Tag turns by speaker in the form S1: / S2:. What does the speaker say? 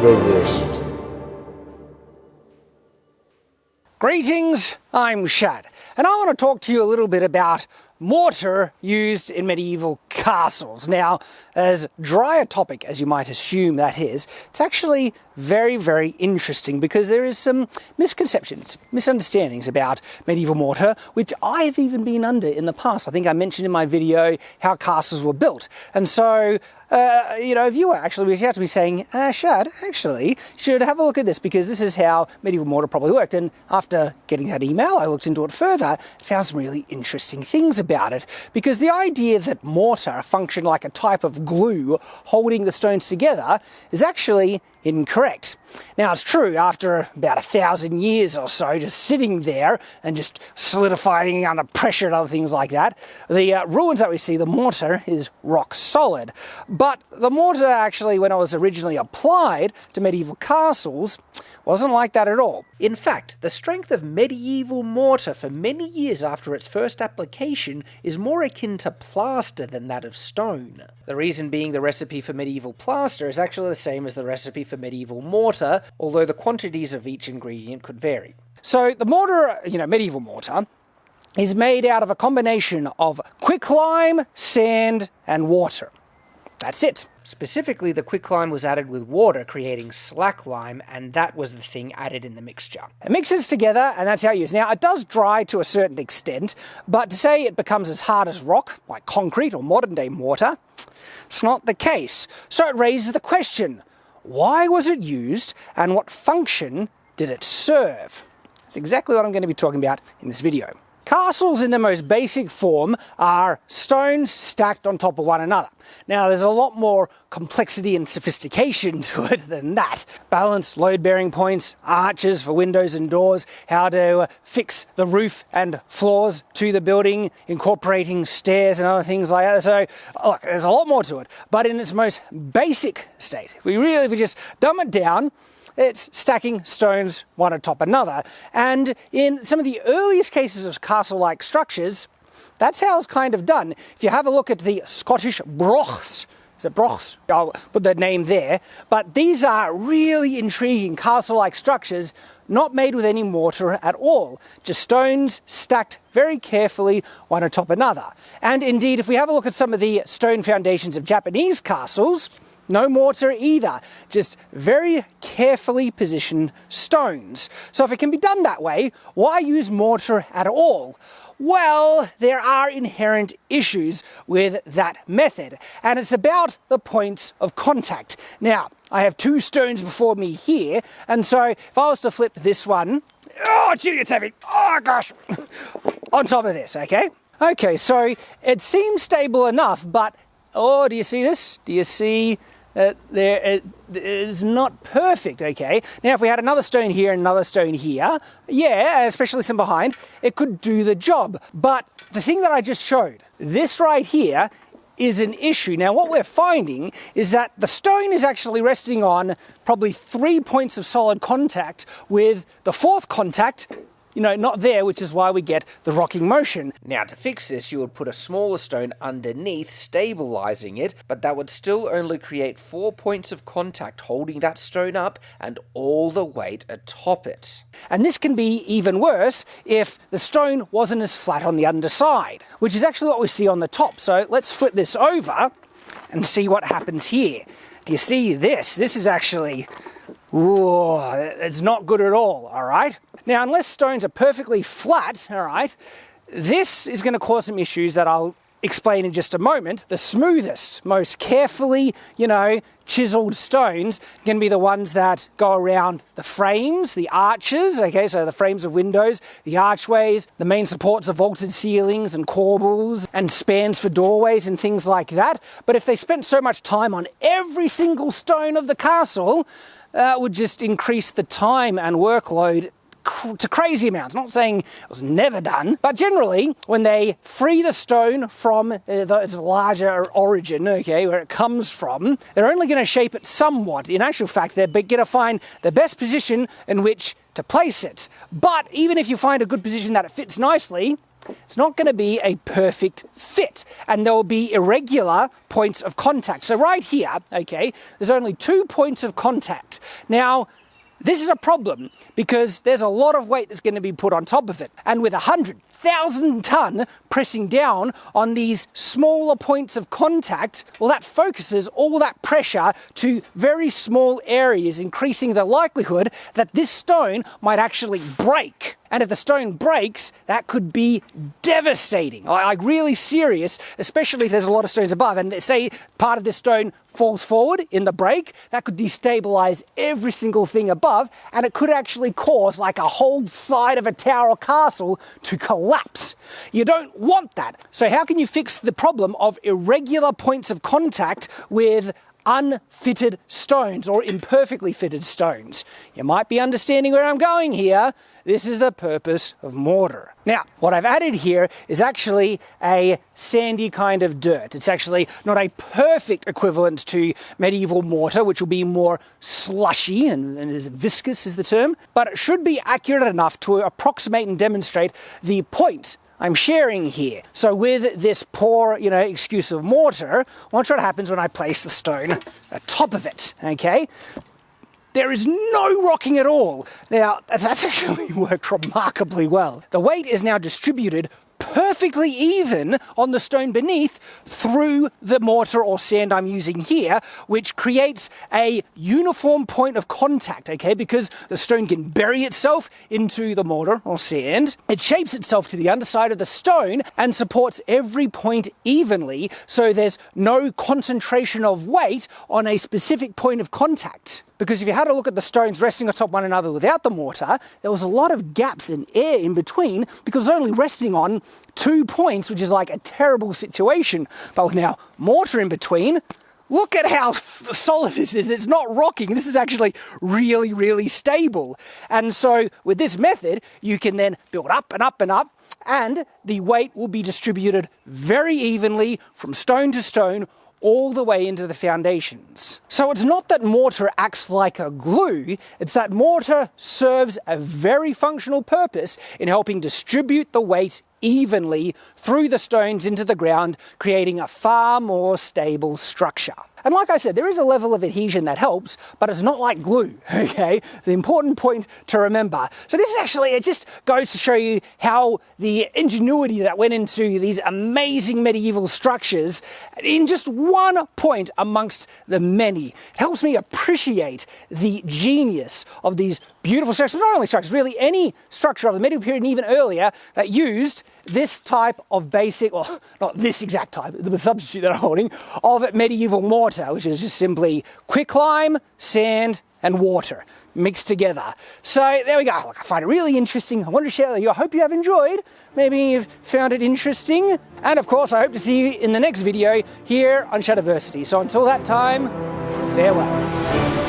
S1: Shadiverse.
S2: Greetings, I'm Shad, and I want to talk to you a little bit about mortar used in medieval castles. Now, as dry a topic as you might assume that is, it's actually very, very interesting because there is some misconceptions, misunderstandings about medieval mortar, which I've even been under in the past. I think I mentioned in my video how castles were built. And so, a viewer actually reached out to me saying, Shad, actually, you should have a look at this because this is how medieval mortar probably worked. And after getting that email, I looked into it further, found some really interesting things about it. Because the idea that mortar functioned like a type of glue holding the stones together is actually incorrect. Now, it's true, after about 1,000 years or so, just sitting there and just solidifying under pressure and other things like that, the ruins that we see, the mortar is rock solid. But the mortar actually, when it was originally applied to medieval castles, wasn't like that at all. In fact, the strength of medieval mortar for many years after its first application is more akin to plaster than that of stone. The reason being the recipe for medieval plaster is actually the same as the recipe for medieval mortar, although the quantities of each ingredient could vary. So the mortar, medieval mortar, is made out of a combination of quicklime, sand, and water. That's it. Specifically, the quicklime was added with water, creating slacklime, and that was the thing added in the mixture. It mixes together, and that's how you use it. Now, it does dry to a certain extent, but to say it becomes as hard as rock, like concrete or modern-day mortar, it's not the case. So it raises the question, why was it used, and what function did it serve? That's exactly what I'm going to be talking about in this video. Castles in their most basic form are stones stacked on top of one another. Now, there's a lot more complexity and sophistication to it than that. Balanced load-bearing points, arches for windows and doors, how to fix the roof and floors to the building, incorporating stairs and other things like that. So, look, there's a lot more to it. But in its most basic state, if we just dumb it down, it's stacking stones one atop another. And in some of the earliest cases of castle-like structures, that's how it's kind of done. If you have a look at the Scottish brochs, is it brochs? I'll put the name there. But these are really intriguing castle-like structures, not made with any mortar at all. Just stones stacked very carefully one atop another. And indeed, if we have a look at some of the stone foundations of Japanese castles, no mortar either, just very carefully positioned stones. So if it can be done that way, why use mortar at all? Well, there are inherent issues with that method, and it's about the points of contact. Now, I have two stones before me here, and so if I was to flip this one, oh gee, it's heavy, oh gosh, on top of this, okay? Okay, so it seems stable enough, but oh, do you see this? Do you see it is not perfect, okay? Now, if we had another stone here and another stone here, yeah, especially some behind, it could do the job. But the thing that I just showed, this right here, is an issue. Now, what we're finding is that the stone is actually resting on probably 3 points of solid contact, with the fourth contact not there, which is why we get the rocking motion. Now, to fix this, you would put a smaller stone underneath, stabilizing it, but that would still only create 4 points of contact holding that stone up and all the weight atop it. And this can be even worse if the stone wasn't as flat on the underside, which is actually what we see on the top. So let's flip this over and see what happens here. Do you see this? This is actually, ooh, it's not good at all right? Now, unless stones are perfectly flat, all right, this is going to cause some issues that I'll explain in just a moment. The smoothest, most carefully, chiseled stones are going to be the ones that go around the frames, the arches, okay, so the frames of windows, the archways, the main supports of vaulted ceilings and corbels and spans for doorways and things like that. But if they spent so much time on every single stone of the castle, that would just increase the time and workload to crazy amounts. Not saying it was never done, but generally when they free the stone from its larger origin, okay, where it comes from, they're only going to shape it somewhat. In actual fact, they're going to find the best position in which to place it. But even if you find a good position that it fits nicely, it's not going to be a perfect fit, and there will be irregular points of contact. So right here, okay, there's only 2 points of contact. Now, this is a problem because there's a lot of weight that's going to be put on top of it. And with 100,000 ton pressing down on these smaller points of contact, well, that focuses all that pressure to very small areas, increasing the likelihood that this stone might actually break. And if the stone breaks, that could be devastating, like really serious, especially if there's a lot of stones above. And say part of this stone falls forward in the break, that could destabilize every single thing above, and it could actually cause like a whole side of a tower or castle to collapse. You don't want that. So how can you fix the problem of irregular points of contact with unfitted stones or imperfectly fitted stones? You might be understanding where I'm going here. This is the purpose of mortar. Now, what I've added here is actually a sandy kind of dirt. It's actually not a perfect equivalent to medieval mortar, which will be more slushy and as viscous is the term, but it should be accurate enough to approximate and demonstrate the point I'm sharing here. So with this poor, excuse of mortar, watch what happens when I place the stone atop of it, okay? There is no rocking at all. Now, that's actually worked remarkably well. The weight is now distributed perfectly even on the stone beneath through the mortar or sand I'm using here, which creates a uniform point of contact, okay? Because the stone can bury itself into the mortar or sand. It shapes itself to the underside of the stone and supports every point evenly, so there's no concentration of weight on a specific point of contact. Because if you had a look at the stones resting atop one another without the mortar, there was a lot of gaps and air in between because it's only resting on 2 points, which is like a terrible situation. But with now mortar in between, look at how solid this is. It's not rocking. This is actually really, really stable. And so with this method, you can then build up and up and up, and the weight will be distributed very evenly from stone to stone, all the way into the foundations. So it's not that mortar acts like a glue, it's that mortar serves a very functional purpose in helping distribute the weight evenly through the stones into the ground, creating a far more stable structure. And like I said, there is a level of adhesion that helps, but it's not like glue, okay? The important point to remember. So this is actually, it just goes to show you how the ingenuity that went into these amazing medieval structures in just one point amongst the many. It helps me appreciate the genius of these beautiful structures, not only structures, really any structure of the medieval period and even earlier that used this type of basic, well, not this exact type, the substitute that I'm holding, of medieval mortar, which is just simply quicklime, sand, and water mixed together. So there we go. Look, I find it really interesting. I wanted to share it with you. I hope you have enjoyed. Maybe you've found it interesting. And of course, I hope to see you in the next video here on Shadiversity. So until that time, farewell.